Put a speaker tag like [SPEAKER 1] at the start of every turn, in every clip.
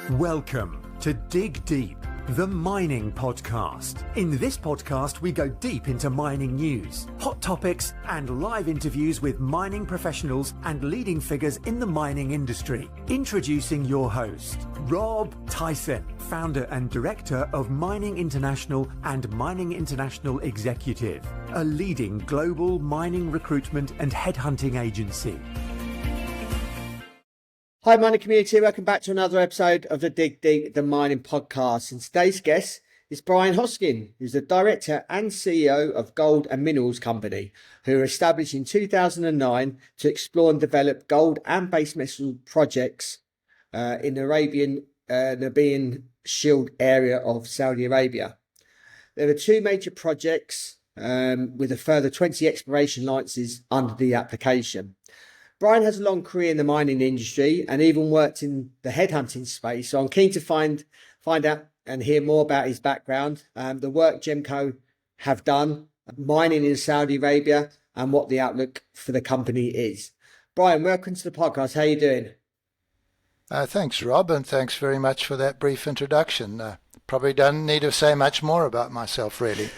[SPEAKER 1] Welcome to Dig Deep, the mining podcast. In this podcast, we go deep into mining news, hot topics, and live interviews with mining professionals and leading figures in the mining industry. Introducing your host, Rob Tyson, founder and director of Mining International and Mining International Executive, a leading global mining recruitment and headhunting agency.
[SPEAKER 2] Hi mining community, welcome back to another episode of the Dig Deep, the mining podcast. And today's guest is Brian Hosking, who's the director and CEO of Gold and Minerals Company, who were established in 2009 to explore and develop gold and base metal projects in the Arabian Shield area of Saudi Arabia. There are two major projects with a further 20 exploration licenses under the application. Brian has a long career in the mining industry and even worked in the headhunting space. So I'm keen to find out and hear more about his background, the work GMCO have done, mining in Saudi Arabia, and what the outlook for the company is. Brian, welcome to the podcast. How are you doing?
[SPEAKER 3] Thanks, Rob, and thanks very much for that brief introduction. Probably don't need to say much more about myself, really.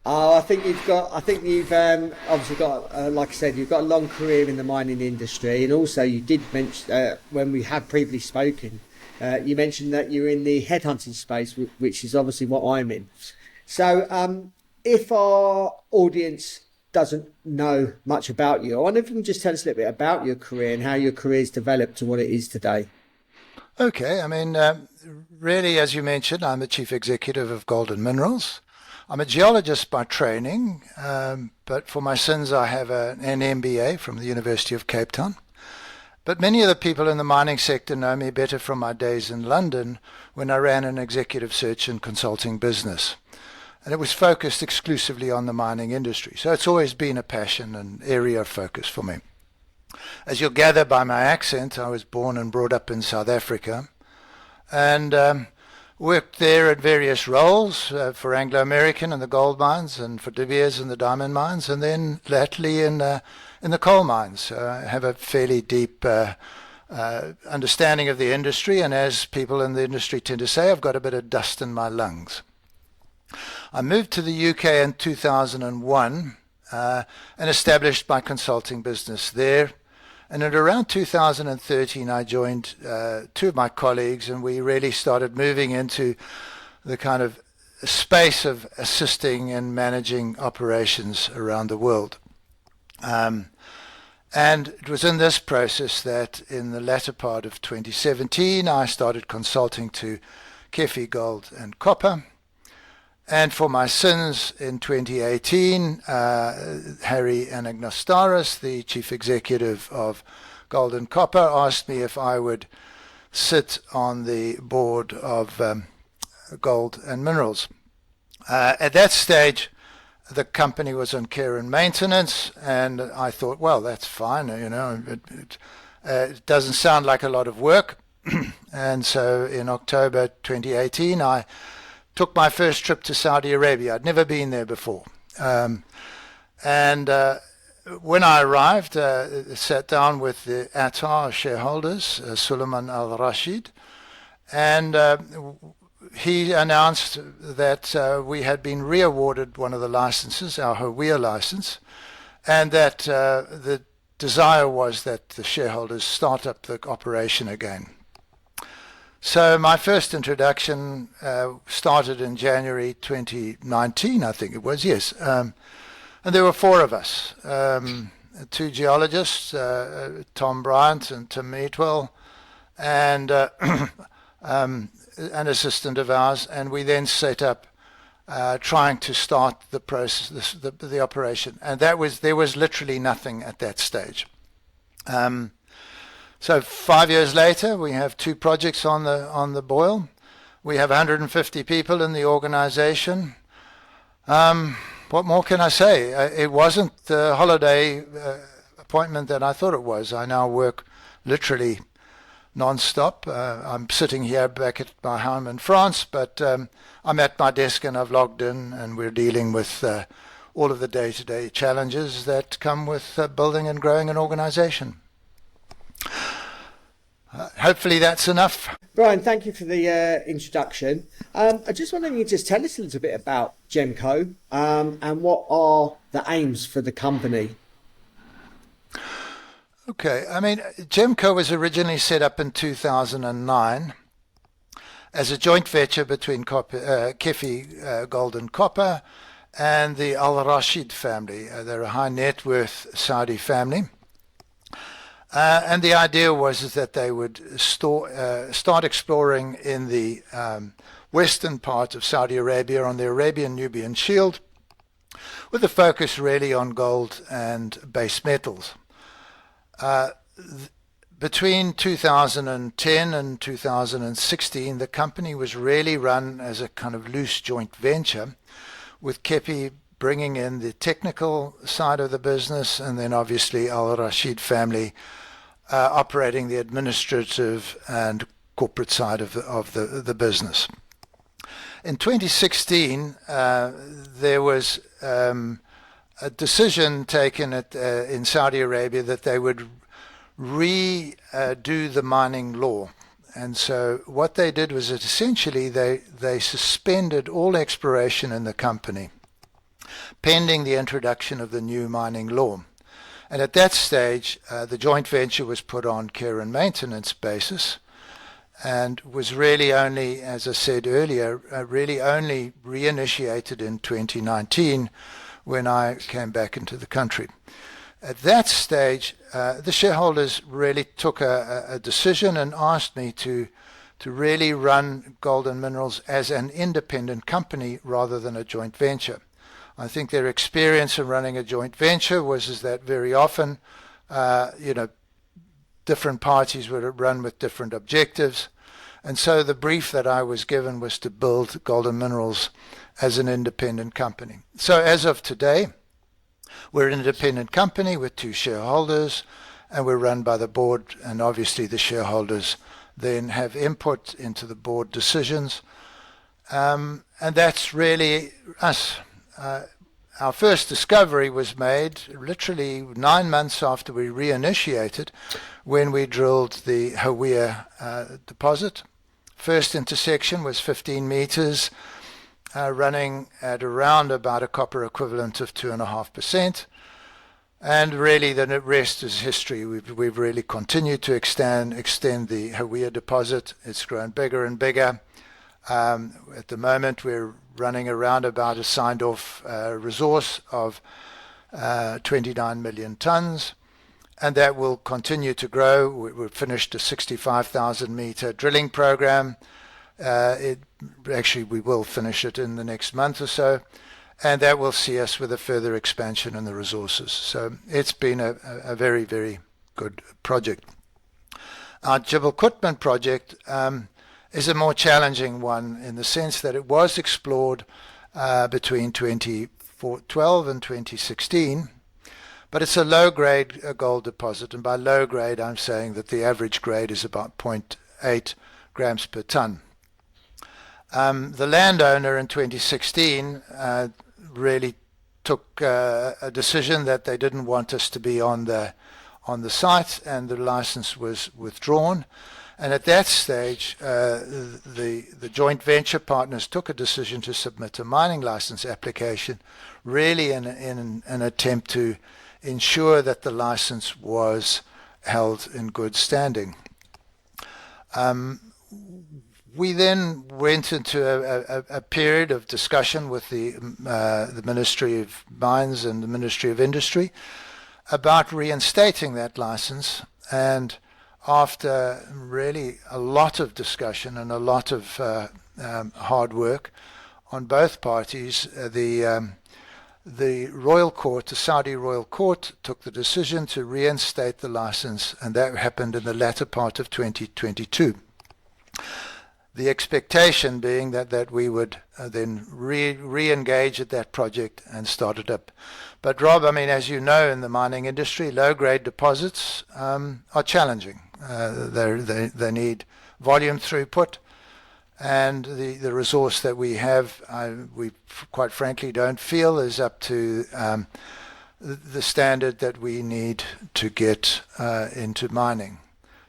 [SPEAKER 2] I think you've obviously got, like I said, you've got a long career in the mining industry, and also you did mention when we have previously spoken, you mentioned that you're in the headhunting space, which is obviously what I'm in. So, if our audience doesn't know much about you, I wonder if you can just tell us a little bit about your career and how your career's developed to what it is today.
[SPEAKER 3] Okay, I mean, really, as you mentioned, I'm the chief executive of Gold and Minerals. I'm a geologist by training, but for my sins I have an MBA from the University of Cape Town. But many of the people in the mining sector know me better from my days in London when I ran an executive search and consulting business. And it was focused exclusively on the mining industry. So it's always been a passion and area of focus for me. As you'll gather by my accent, I was born and brought up in South Africa. And worked there at various roles for Anglo American in the gold mines and for De Beers in the diamond mines, and then latterly in the coal mines. So I have a fairly deep understanding of the industry, and as people in the industry tend to say, I've got a bit of dust in my lungs. I moved to the UK in 2001 and established my consulting business there. And at around 2013, I joined two of my colleagues, and we really started moving into the kind of space of assisting and managing operations around the world. And it was in this process that in the latter part of 2017, I started consulting to Kefi Gold and Copper. And for my sins in 2018, Harry Anagnostaris, the chief executive of Gold and Copper, asked me if I would sit on the board of Gold and Minerals. At that stage, the company was on care and maintenance, and I thought, well, that's fine. You know, it doesn't sound like a lot of work. And so in October 2018, I took my first trip to Saudi Arabia. I'd never been there before. And when I arrived, sat down with the Atar shareholders, Suleiman Al-Rashid, and he announced that we had been re-awarded one of the licenses, our Hawiyah license, and that the desire was that the shareholders start up the operation again. So my first introduction started in January 2019, I think it was, yes. And there were four of us, two geologists, Tom Bryant and Tim Meatwell, and an assistant of ours. And we then set up trying to start the process, the operation. And there was literally nothing at that stage. So 5 years later, we have two projects on the boil. We have 150 people in the organization. What more can I say? It wasn't the holiday appointment that I thought it was. I now work literally non-stop. I'm sitting here back at my home in France, but I'm at my desk and I've logged in, and we're dealing with all of the day-to-day challenges that come with building and growing an organization. Hopefully that's enough.
[SPEAKER 2] Brian, thank you for the introduction. I just wondering if you could just tell us a little bit about GMCO and what are the aims for the company.
[SPEAKER 3] Okay, I mean, GMCO was originally set up in 2009 as a joint venture between Kefi Gold and Copper and the Al Rashid family. They're a high net worth Saudi family. And the idea was that they would start exploring in the western part of Saudi Arabia on the Arabian-Nubian Shield, with a focus really on gold and base metals. Between 2010 and 2016, the company was really run as a kind of loose joint venture, with Kepi bringing in the technical side of the business, and then obviously Al Rashid family operating the administrative and corporate side of the business. In 2016, there was a decision taken in Saudi Arabia that they would redo the mining law. And so what they did was that essentially they suspended all exploration in the company, pending the introduction of the new mining law. And at that stage, the joint venture was put on care and maintenance basis, and was really only, as I said earlier, really only reinitiated in 2019 when I came back into the country. At that stage, the shareholders really took a decision and asked me to really run Gold and Minerals as an independent company rather than a joint venture. I think their experience in running a joint venture was that very often, different parties would run with different objectives. And so the brief that I was given was to build Gold and Minerals as an independent company. So as of today, we're an independent company with 2 shareholders, and we're run by the board, and obviously the shareholders then have input into the board decisions. And that's really us. Our first discovery was made literally 9 months after we reinitiated, when we drilled the Hawiyah deposit. First intersection was 15 meters, running at around about a copper equivalent of 2.5%. And really the rest is history. We've really continued to extend the Hawiyah deposit. It's grown bigger and bigger. At the moment, we're running around about a signed off resource of 29 million tons, and that will continue to grow. We've finished a 65,000 meter drilling program. We will finish it in the next month or so, and that will see us with a further expansion in the resources. So it's been a very, very good project. Our Jebel Qutman project is a more challenging one in the sense that it was explored between 2012 and 2016, but it's a low-grade gold deposit, and by low-grade I'm saying that the average grade is about 0.8 grams per ton. The landowner in 2016 really took a decision that they didn't want us to be on the site, and the license was withdrawn. And at that stage, the joint venture partners took a decision to submit a mining license application, really in an attempt to ensure that the license was held in good standing. We then went into a period of discussion with the Ministry of Mines and the Ministry of Industry about reinstating that license, and after really a lot of discussion and a lot of hard work on both parties, the Royal Court, the Saudi Royal Court, took the decision to reinstate the license, and that happened in the latter part of 2022. The expectation being that we would then re-engage at that project and start it up. But Rob, I mean, as you know, in the mining industry, low-grade deposits are challenging. They need volume throughput, and the resource that we have, we quite frankly don't feel is up to the standard that we need to get into mining.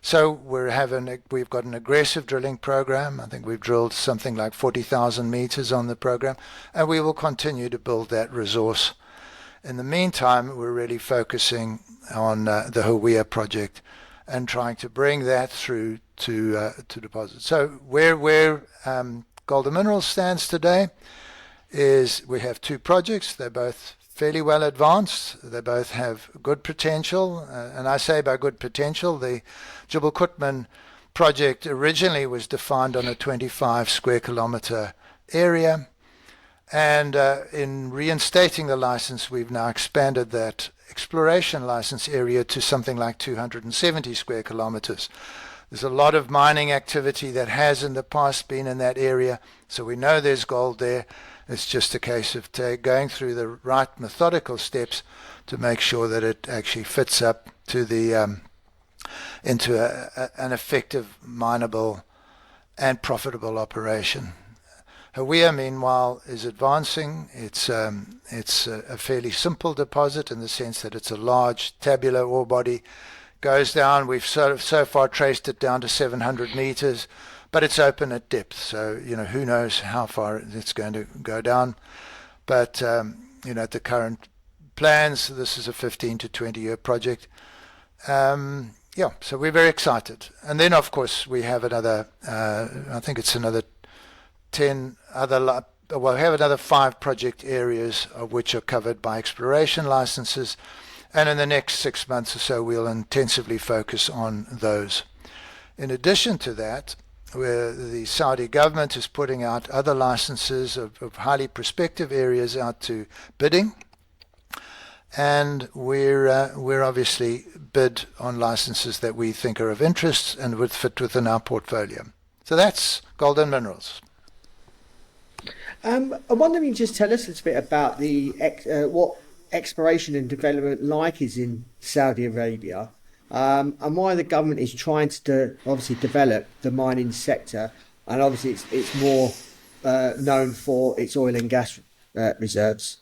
[SPEAKER 3] So we've got an aggressive drilling program. I think we've drilled something like 40,000 meters on the program, and we will continue to build that resource. In the meantime, we're really focusing on the Hawea project and trying to bring that through to deposit. So where Golden Minerals stands today is we have two projects. They're both fairly well advanced. They both have good potential. And I say by good potential, the Jibal Qutman project originally was defined on a 25 square kilometer area. And in reinstating the license, we've now expanded that exploration license area to something like 270 square kilometers. There's a lot of mining activity that has in the past been in that area, so we know there's gold there. It's just a case of going through the right methodical steps to make sure that it actually fits up to the into an effective, mineable and profitable operation. Hawea, meanwhile, is advancing. It's a fairly simple deposit in the sense that it's a large tabular ore body. Goes down. We've so far traced it down to 700 meters, but it's open at depth. So who knows how far it's going to go down. But at the current plans, this is a 15 to 20-year project. So we're very excited. And then, of course, we have another. I think it's another 10 other, we'll have another 5 project areas of which are covered by exploration licenses, and in the next 6 months or so we'll intensively focus on those. In addition to that, where the Saudi government is putting out other licenses of highly prospective areas out to bidding, and we're obviously bid on licenses that we think are of interest and would fit within our portfolio. So that's Golden Minerals.
[SPEAKER 2] I wonder if you can just tell us a little bit about the what exploration and development like is in Saudi Arabia, and why the government is trying to obviously develop the mining sector, and obviously it's more known for its oil and gas reserves.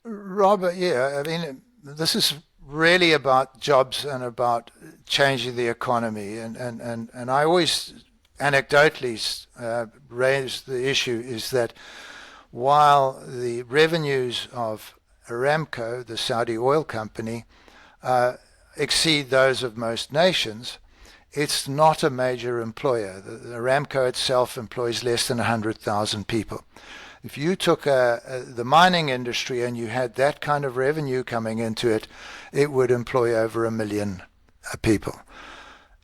[SPEAKER 3] Robert, I mean, this is really about jobs and about changing the economy, and I always anecdotally raise the issue is that while the revenues of Aramco, the Saudi oil company, exceed those of most nations, it's not a major employer. The Aramco itself employs less than 100,000 people. If you took the mining industry and you had that kind of revenue coming into it, it would employ over 1 million people.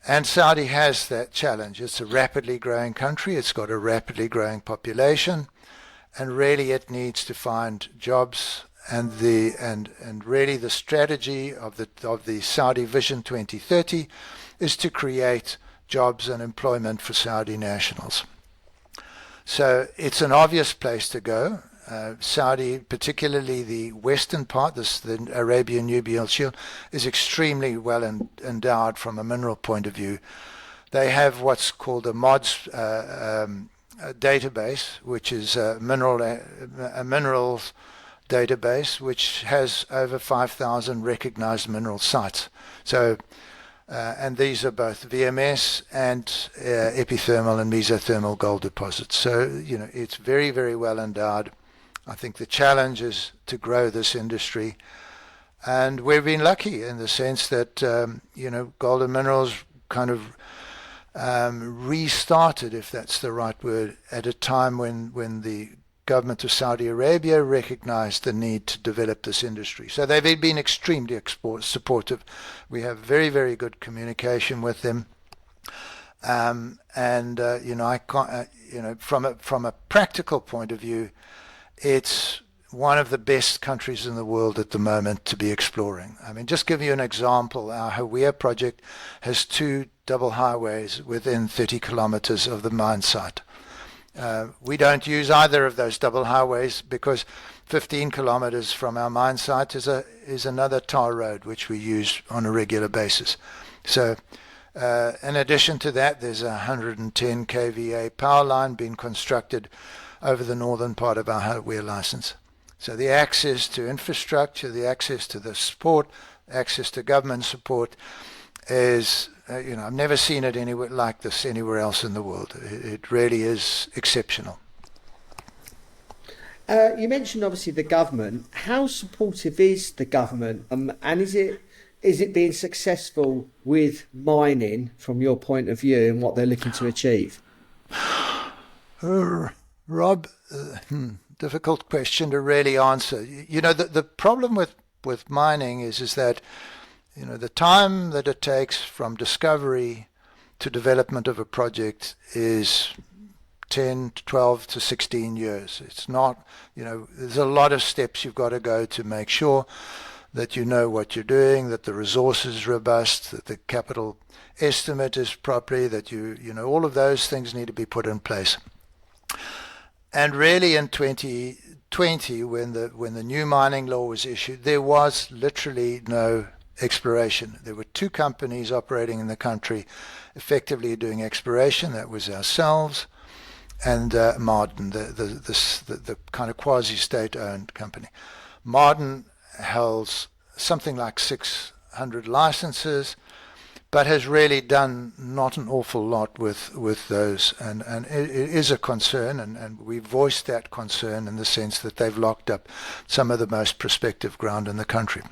[SPEAKER 3] And Saudi has that challenge. It's a rapidly growing country. It's got a rapidly growing population, and really it needs to find jobs. And really the strategy of the Saudi Vision 2030 is to create jobs and employment for Saudi nationals. So it's an obvious place to go. Saudi, particularly the western part, the Arabian Nubian Shield, is extremely well endowed from a mineral point of view. They have what's called a MODS database, which is a minerals database, which has over 5,000 recognized mineral sites. So, and these are both VMS and epithermal and mesothermal gold deposits. So, it's very, very well endowed. I think the challenge is to grow this industry, and we've been lucky in the sense that Golden Minerals kind of restarted, if that's the right word, at a time when the government of Saudi Arabia recognized the need to develop this industry. So they've been extremely supportive. We have very, very good communication with them, I can't, from a practical point of view, it's one of the best countries in the world at the moment to be exploring. I mean, just give you an example, our Hawea project has 2 double highways within 30 kilometers of the mine site. We don't use either of those double highways because 15 kilometers from our mine site is another tar road which we use on a regular basis. So in addition to that, there's a 110 kVA power line being constructed over the northern part of our Hawea license. So the access to infrastructure, the access to the support, access to government support is I've never seen it anywhere like this anywhere else in the world. It really is exceptional.
[SPEAKER 2] You mentioned obviously the government. How supportive is the government, and is it being successful with mining from your point of view and what they're looking to achieve?
[SPEAKER 3] Rob, difficult question to really answer. The problem with mining is that the time that it takes from discovery to development of a project is 10 to 12 to 16 years. It's not, there's a lot of steps you've got to go to make sure that you know what you're doing, that the resource is robust, that the capital estimate is properly, that all of those things need to be put in place. And really in 2020, when the new mining law was issued, there was literally no exploration. There were 2 companies operating in the country effectively doing exploration. That was ourselves and Marden, the kind of quasi-state-owned company. Marden holds something like 600 licenses, but has really done not an awful lot with those. And it is a concern, and we voiced that concern in the sense that they've locked up some of the most prospective ground in the country.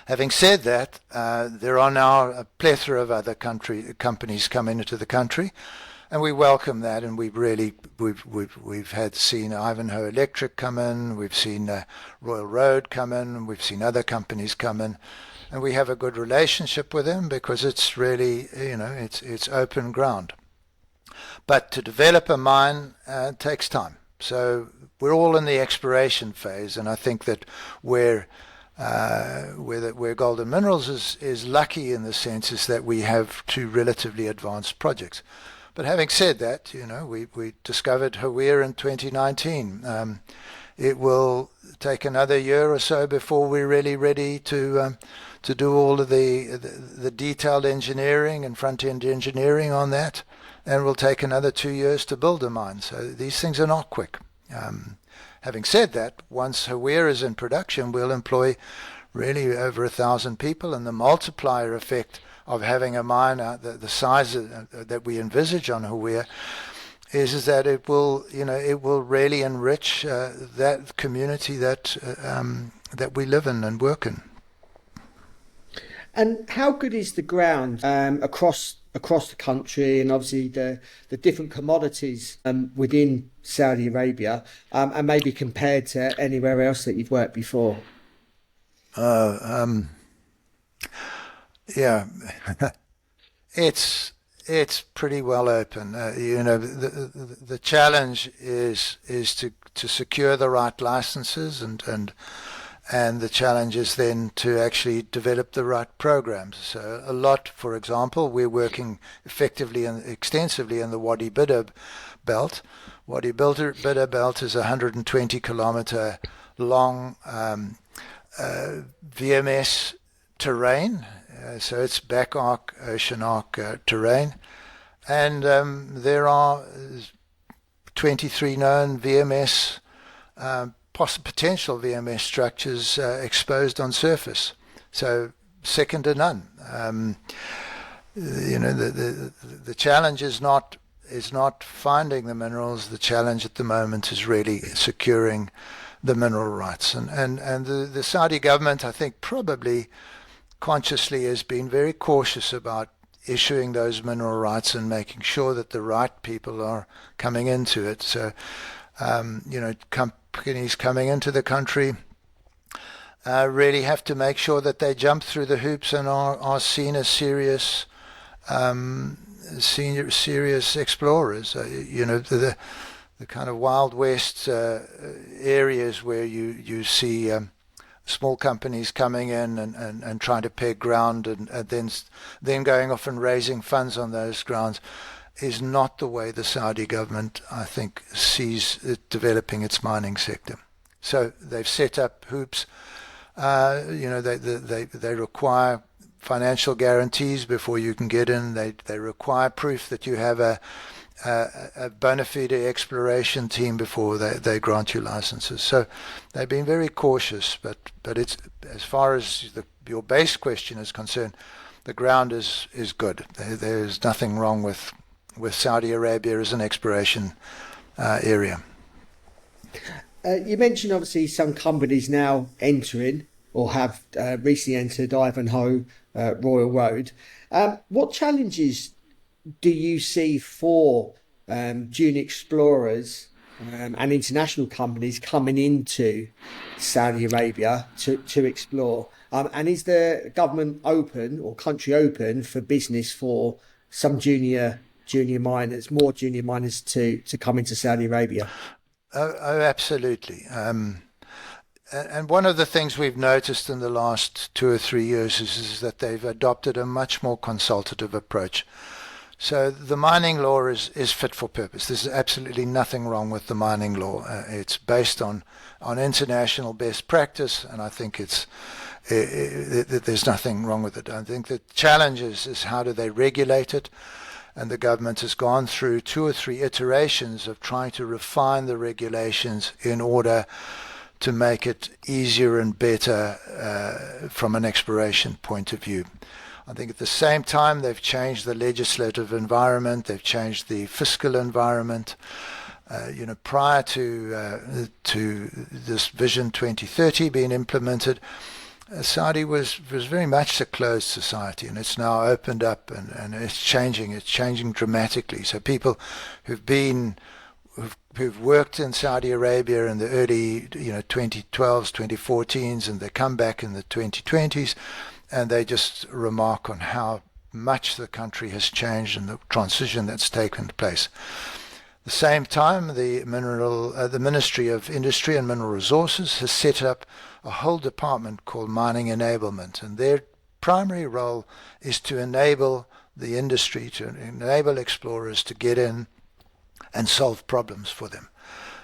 [SPEAKER 3] Having said that, there are now a plethora of other companies coming into the country, and we welcome that. And we've seen Ivanhoe Electric come in, we've seen Royal Road come in, we've seen other companies come in, and we have a good relationship with them because it's really it's open ground. But to develop a mine takes time. So we're all in the exploration phase, and I think that where Golden Minerals is lucky in the sense is that we have 2 relatively advanced projects. But having said that, we discovered Hawea in 2019. It will take another year or so before we're really ready to do all of the detailed engineering and front-end engineering on that, and will take another 2 years to build a mine. So these things are not quick. Having said that, once Hawea is in production, we'll employ really over 1,000 people, and the multiplier effect of having a mine the size that we envisage on Hawea is that it will really enrich that community that we live in and work in.
[SPEAKER 2] And how good is the ground across the country, and obviously the different commodities within Saudi Arabia, and maybe compared to anywhere else that you've worked before?
[SPEAKER 3] Yeah, it's pretty well open. The challenge is to secure the right licenses, and the challenge is then to actually develop the right programs. So a lot, for example, we're working effectively and extensively in the Wadi Bidda belt. Wadi Bidda belt is a 120 kilometer long VMS terrain. So it's back arc, ocean arc terrain. And there are 23 known VMS potential VMS structures exposed on surface, so second to none. The challenge is not finding the minerals. The challenge at the moment is really securing the mineral rights, and the Saudi government, I think, probably consciously has been very cautious about issuing those mineral rights and making sure that the right people are coming into it. So companies coming into the country really have to make sure that they jump through the hoops and are seen as serious explorers. The kind of Wild West areas where you see small companies coming in and trying to peg ground and then going off and raising funds on those grounds is not the way the Saudi government, I think, sees it developing its mining sector. So they've set up hoops. They require financial guarantees before you can get in. They require proof that you have a bona fide exploration team before they grant you licenses. So they've been very cautious, but it's, as far as your base question is concerned, the ground is good. There's nothing wrong with Saudi Arabia as an exploration area.
[SPEAKER 2] You mentioned obviously some companies now entering or have recently entered Ivanhoe Royal Road. What challenges do you see for junior explorers and international companies coming into Saudi Arabia to explore? And is the government open or country open for business for some junior miners, more junior miners to come into Saudi Arabia?
[SPEAKER 3] Oh, absolutely. And one of the things we've noticed in the last 2 or 3 years is that they've adopted a much more consultative approach. So the mining law is fit for purpose. There's absolutely nothing wrong with the mining law. It's based on international best practice, and I think there's nothing wrong with it. I think the challenge is how do they regulate it? And the government has gone through 2 or 3 iterations of trying to refine the regulations in order to make it easier and better from an exploration point of view. I think at the same time they've changed the legislative environment, they've changed the fiscal environment. Prior to this Vision 2030 being implemented, Saudi was very much a closed society, and it's now opened up and it's changing dramatically. So people who've worked in Saudi Arabia in the early 2012s, 2014s, and they come back in the 2020s, and they just remark on how much the country has changed and the transition that's taken place. At the same time, the Ministry of Industry and Mineral Resources has set up a whole department called Mining Enablement, and their primary role is to enable the industry, to enable explorers to get in and solve problems for them.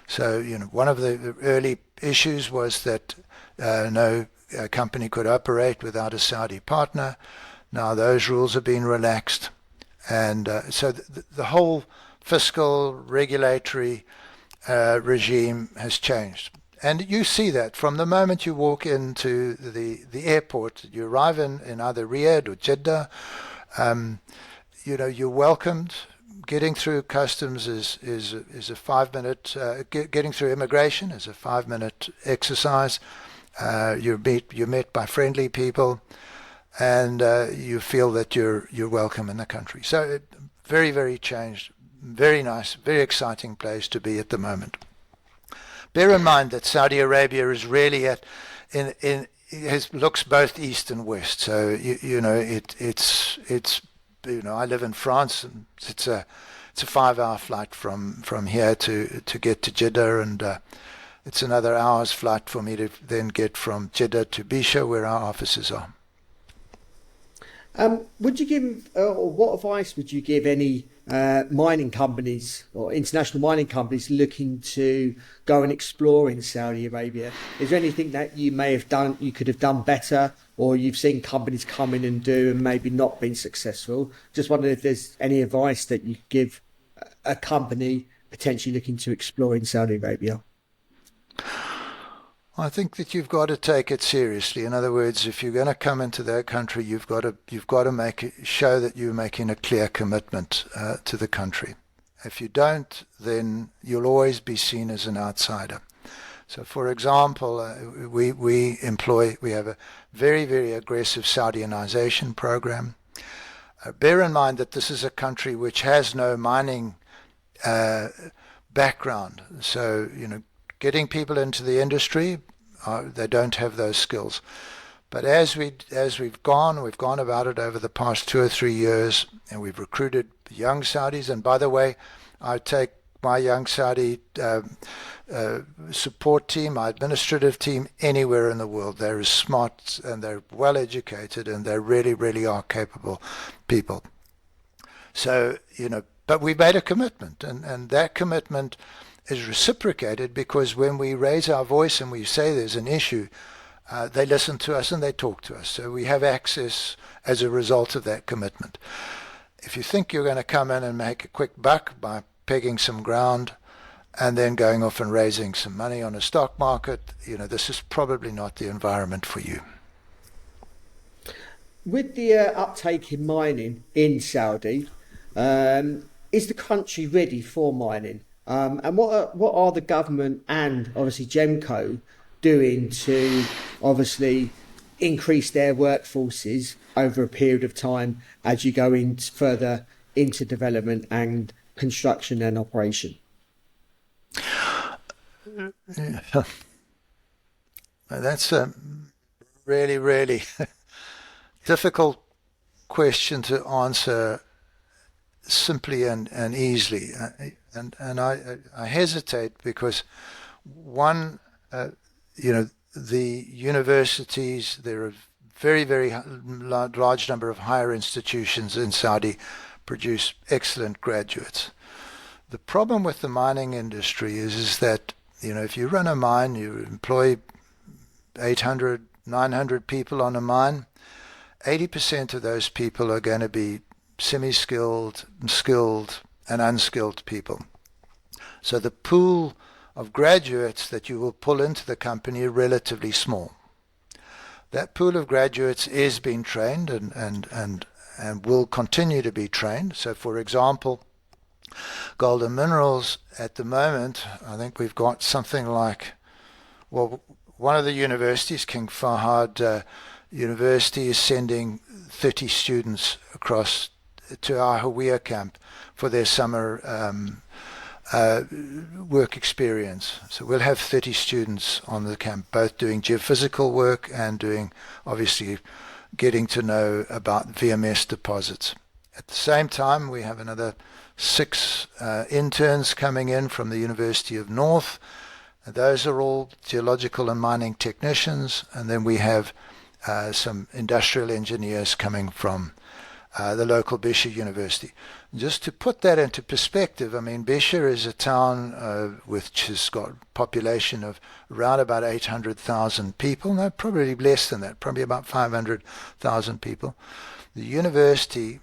[SPEAKER 3] So, one of the early issues was that no company could operate without a Saudi partner. Now those rules have been relaxed, and so the whole fiscal regulatory regime has changed. And you see that from the moment you walk into the airport. You arrive in either Riyadh or Jeddah, you're welcomed. Getting through customs is a 5-minute, getting through immigration is a 5-minute exercise. You're met by friendly people, and you feel that you're welcome in the country. So very, very changed, very nice, very exciting place to be at the moment. Bear in mind that Saudi Arabia is really looks both east and west. So I live in France, and it's a 5-hour flight from here to get to Jeddah, and it's another hour's flight for me to then get from Jeddah to Bisha, where our offices are.
[SPEAKER 2] Would you give, or what advice would you give any mining companies or international mining companies looking to go and explore in Saudi Arabia? Is there anything that you may have done, you could have done better, or you've seen companies come in and do and maybe not been successful? Just wondering if there's any advice that you could give a company potentially looking to explore in Saudi Arabia.
[SPEAKER 3] I think that you've got to take it seriously. In other words, if you're going to come into that country, you've got to show that you're making a clear commitment to the country. If you don't, then you'll always be seen as an outsider. So, for example, we have a very, very aggressive Saudianization program. Bear in mind that this is a country which has no mining background. So, getting people into the industry, they don't have those skills. But as we've gone about it over the past 2 or 3 years, and we've recruited young Saudis. And by the way, I take my young Saudi support team, my administrative team, anywhere in the world. They're smart and they're well educated, and they really, really are capable people. So, but we've made a commitment, and that commitment is reciprocated, because when we raise our voice and we say there's an issue, they listen to us and they talk to us. So we have access as a result of that commitment. If you think you're going to come in and make a quick buck by pegging some ground and then going off and raising some money on a stock market, this is probably not the environment for you.
[SPEAKER 2] With the uptake in mining in Saudi, is the country ready for mining? And what are the government and obviously GMCO doing to obviously increase their workforces over a period of time as you go in further into development and construction and operation?
[SPEAKER 3] Yeah. That's a really, really difficult question to answer simply and easily. And I hesitate because one, the universities, there are very, very large number of higher institutions in Saudi produce excellent graduates. The problem with the mining industry is that, if you run a mine, you employ 800, 900 people on a mine, 80% of those people are going to be semi-skilled, skilled, and unskilled people. So the pool of graduates that you will pull into the company are relatively small. That pool of graduates is being trained and will continue to be trained. So, for example, Gold and Minerals at the moment, I think we've got something like, one of the universities, King Fahd University, is sending 30 students across to our Hawiyah camp for their summer work experience. So we'll have 30 students on the camp, both doing geophysical work and doing, obviously, getting to know about VMS deposits. At the same time, we have another 6 interns coming in from the University of North. And those are all geological and mining technicians. And then we have some industrial engineers coming from the local Bisha University. Just to put that into perspective, Bisha is a town which has got a population of around about 800,000 people. No, probably less than that, probably about 500,000 people. The university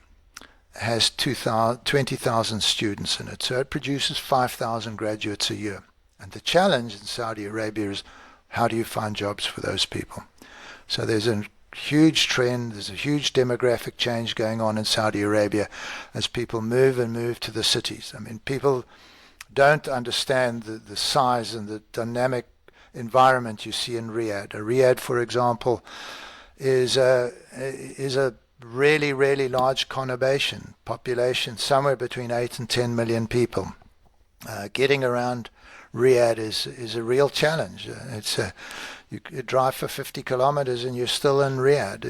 [SPEAKER 3] has 20,000 students in it, so it produces 5,000 graduates a year. And the challenge in Saudi Arabia is, how do you find jobs for those people? So there's a huge trend, there's a huge demographic change going on in Saudi Arabia as people move to the cities. People don't understand the size and the dynamic environment you see in Riyadh. Riyadh, for example, is a really, really large conurbation population, somewhere between 8 and 10 million people. Getting around Riyadh is a real challenge. You drive for 50 kilometers and you're still in Riyadh.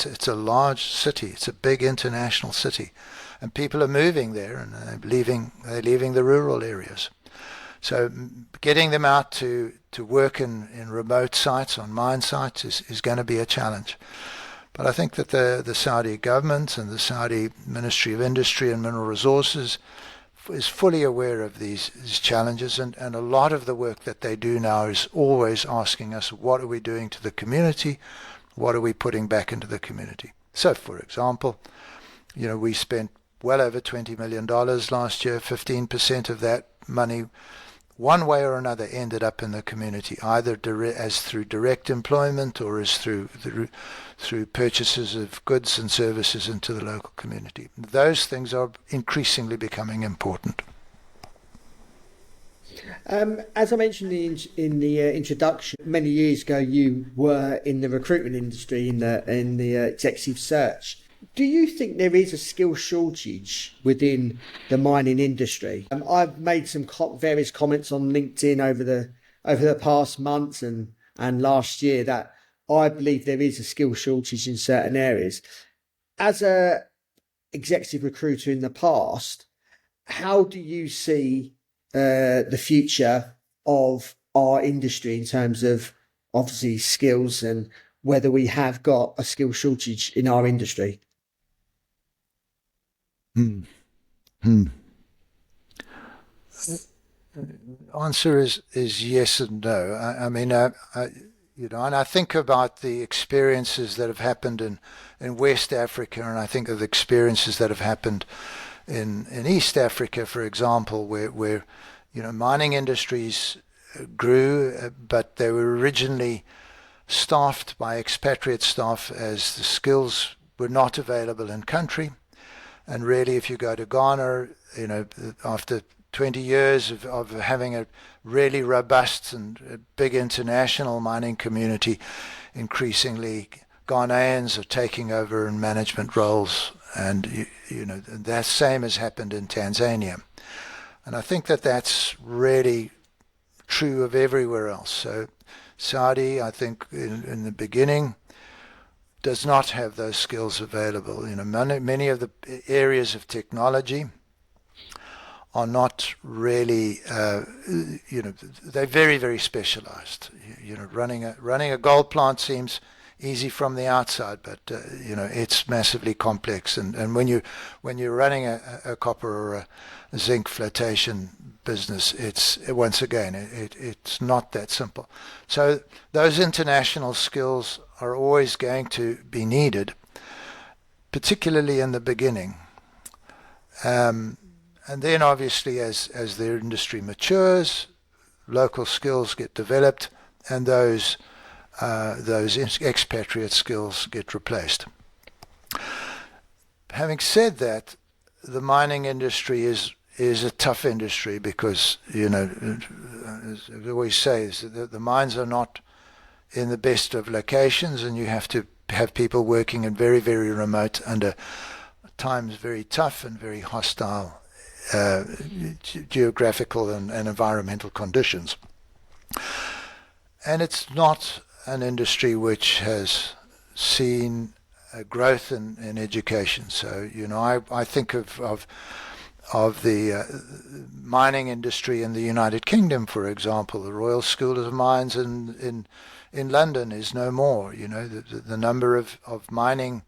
[SPEAKER 3] It's a large city. It's a big international city, and people are moving there and they're leaving the rural areas. So getting them out to work in remote sites, on mine sites, is going to be a challenge. But I think that the Saudi government and the Saudi Ministry of Industry and Mineral Resources is fully aware of these challenges, and a lot of the work that they do now is always asking us, what are we doing to the community? What are we putting back into the community? So, for example, we spent well over $20 million last year. 15% of that money, one way or another, ended up in the community, either as through direct employment or as through purchases of goods and services into the local community. Those things are increasingly becoming important.
[SPEAKER 2] As I mentioned in the introduction, many years ago you were in the recruitment industry, in the executive search. Do you think there is a skill shortage within the mining industry? I've made some various comments on LinkedIn over the past months and last year that I believe there is a skill shortage in certain areas. As a executive recruiter in the past, how do you see the future of our industry in terms of obviously skills, and whether we have got a skill shortage in our industry?
[SPEAKER 3] Answer is yes and no. And I think about the experiences that have happened in West Africa, and I think of the experiences that have happened in East Africa, for example, where mining industries grew, but they were originally staffed by expatriate staff as the skills were not available in country. And really, if you go to Ghana, after 20 years of having a really robust and a big international mining community, increasingly Ghanaians are taking over in management roles, and that same has happened in Tanzania. And I think that that's really true of everywhere else. So Saudi, I think in the beginning, does not have those skills available. Many of the areas of technology are not really, they're very, very specialized. Running a gold plant seems easy from the outside, but it's massively complex. And when you're running a copper or a zinc flotation business, it's not that simple. So those international skills are always going to be needed, particularly in the beginning. And then obviously as their industry matures, local skills get developed, and those expatriate skills get replaced. Having said that, the mining industry is a tough industry because, as I always say, the mines are not in the best of locations, and you have to have people working in very, very remote, under times very tough and very hostile geographical and environmental conditions. And it's not an industry which has seen a growth in education. So, I think of the mining industry in the United Kingdom, for example. The Royal School of Mines in London is no more. The number of mining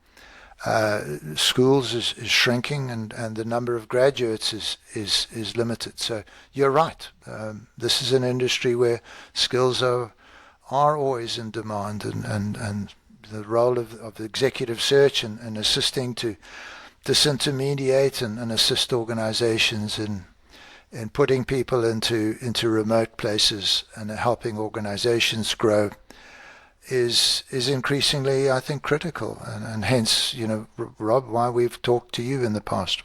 [SPEAKER 3] schools is shrinking, and the number of graduates is limited. So you're right. This is an industry where skills are always in demand, and the role of executive search and assisting to disintermediate and assist organizations in putting people into remote places and helping organizations grow is increasingly, I think, critical, and hence, Rob, why we've talked to you in the past.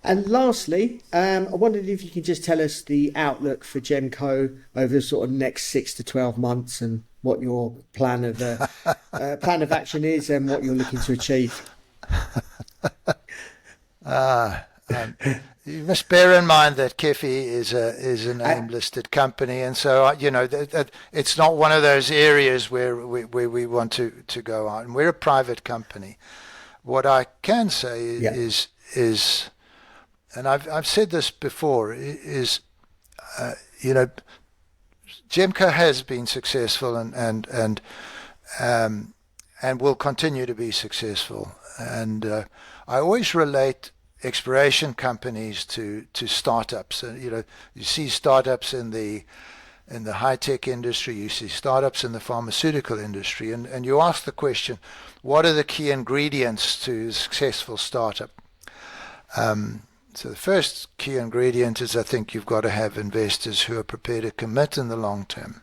[SPEAKER 2] And lastly, I wondered if you could just tell us the outlook for GMCO over the sort of next 6 to 12 months, and what your plan of action is, and what you're looking to achieve.
[SPEAKER 3] You must bear in mind that KEFI is an AIM-listed company, and so it's not one of those areas where we want to go on. We're a private company. What I can say is, and I've said this before, is GMCO has been successful and will continue to be successful. And I always relate exploration companies to startups. You see startups in the high-tech industry, you see startups in the pharmaceutical industry, and you ask the question, what are the key ingredients to a successful startup? So the first key ingredient is, I think, you've got to have investors who are prepared to commit in the long term.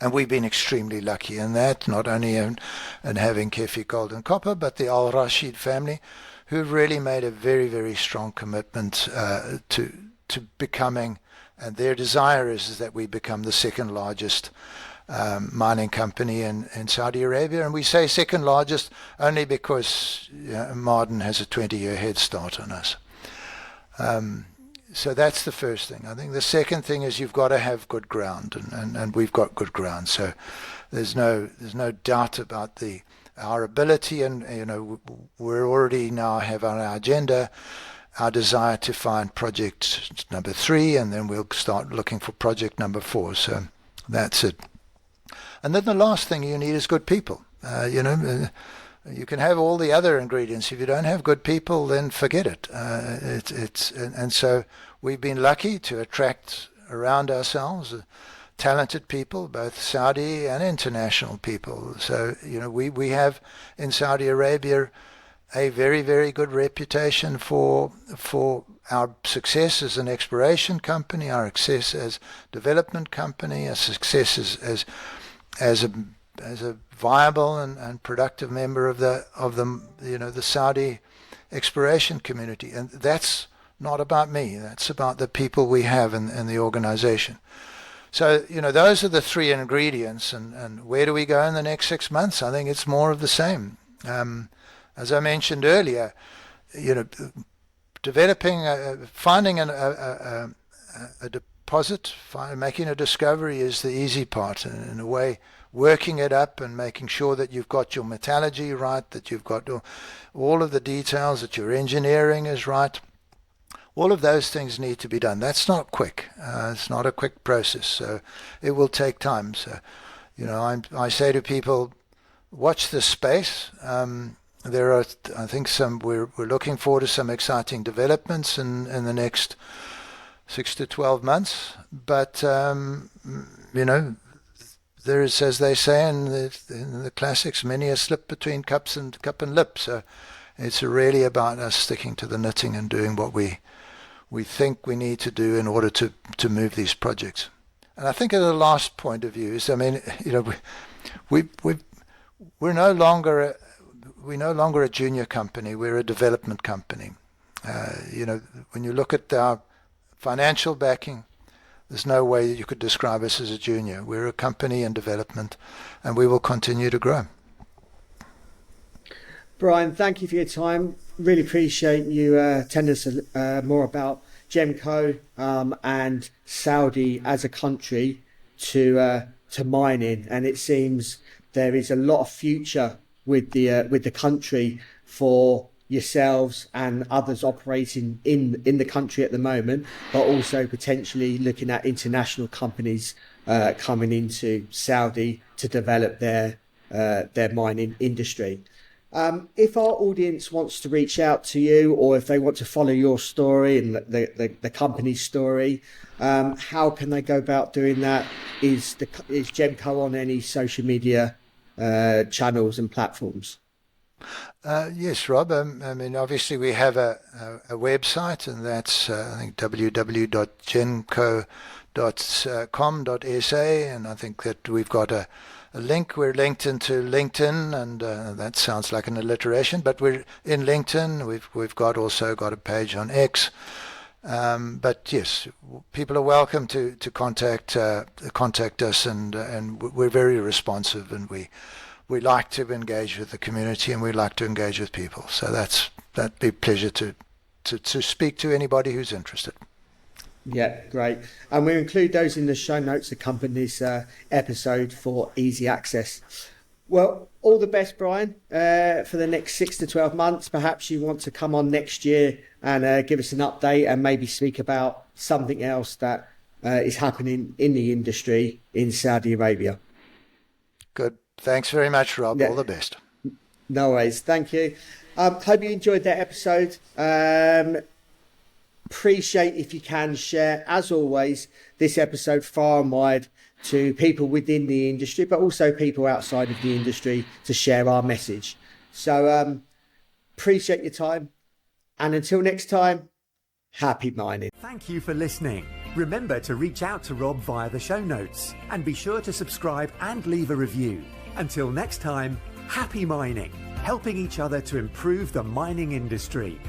[SPEAKER 3] And we've been extremely lucky in that, not only in having KEFI Gold and Copper, but the Al Rashid family, who've really made a very, very strong commitment to becoming, and their desire is that we become the second largest mining company in Saudi Arabia. And we say second largest only because Ma'aden has a 20-year head start on us. So that's the first thing. I think the second thing is you've got to have good ground, and we've got good ground. So there's no doubt about our ability, and we're already now have on our agenda our desire to find project number 3, and then we'll start looking for project number 4. So that's it. And then the last thing you need is good people. You can have all the other ingredients. If you don't have good people, then forget it. And so we've been lucky to attract around ourselves talented people, both Saudi and international people. So we have in Saudi Arabia a very, very good reputation for our success as an exploration company, our success as development company, our success as a a viable and productive member of the the Saudi exploration community. And that's not about me. That's about the people we have in the organization. So, those are the three ingredients. And where do we go in the next 6 months? I think it's more of the same. As I mentioned earlier, developing, finding a deposit, making a discovery is the easy part. And in a way, working it up and making sure that you've got your metallurgy right, that you've got all of the details, that your engineering is right. All of those things need to be done. That's not quick. It's not a quick process. So it will take time. So, I say to people, watch this space. There are, I think, we're looking forward to some exciting developments in the next 6 to 12 months. But, there is, as they say in the classics, many a slip between cup and lip. So it's really about us sticking to the knitting and doing what we think we need to do in order to move these projects. And I think the last point of view is, we're no longer a junior company. We're a development company. When you look at our financial backing, there's no way that you could describe us as a junior. We're a company in development, and we will continue to grow.
[SPEAKER 2] Brian, thank you for your time. Really appreciate you telling us more about GMCO and Saudi as a country to mining. And it seems there is a lot of future with the country for yourselves and others operating in the country at the moment, but also potentially looking at international companies coming into Saudi to develop their mining industry. If our audience wants to reach out to you, or if they want to follow your story and the company's story, how can they go about doing that? Is GMCO on any social media channels and platforms?
[SPEAKER 3] Yes, Rob. Obviously we have a website, and that's I think www.genco.com.sa, and I think that we've got a link. We're linked into LinkedIn, and that sounds like an alliteration, but we're in LinkedIn. We've also got a page on X. But yes, people are welcome to contact us, and we're very responsive, and we like to engage with the community, and we like to engage with people. So that'd be a pleasure to speak to anybody who's interested.
[SPEAKER 2] Yeah, great. And we'll include those in the show notes that accompany this episode for easy access. Well, all the best, Brian, for the next 6 to 12 months. Perhaps you want to come on next year and give us an update and maybe speak about something else that is happening in the industry in Saudi Arabia.
[SPEAKER 3] Good. Thanks very much, Rob. Yeah. All the best.
[SPEAKER 2] No worries. Thank you. Hope you enjoyed that episode. Appreciate if you can share, as always, this episode far and wide to people within the industry, but also people outside of the industry to share our message. So appreciate your time. And until next time, happy mining.
[SPEAKER 1] Thank you for listening. Remember to reach out to Rob via the show notes, and be sure to subscribe and leave a review. Until next time, happy mining, helping each other to improve the mining industry.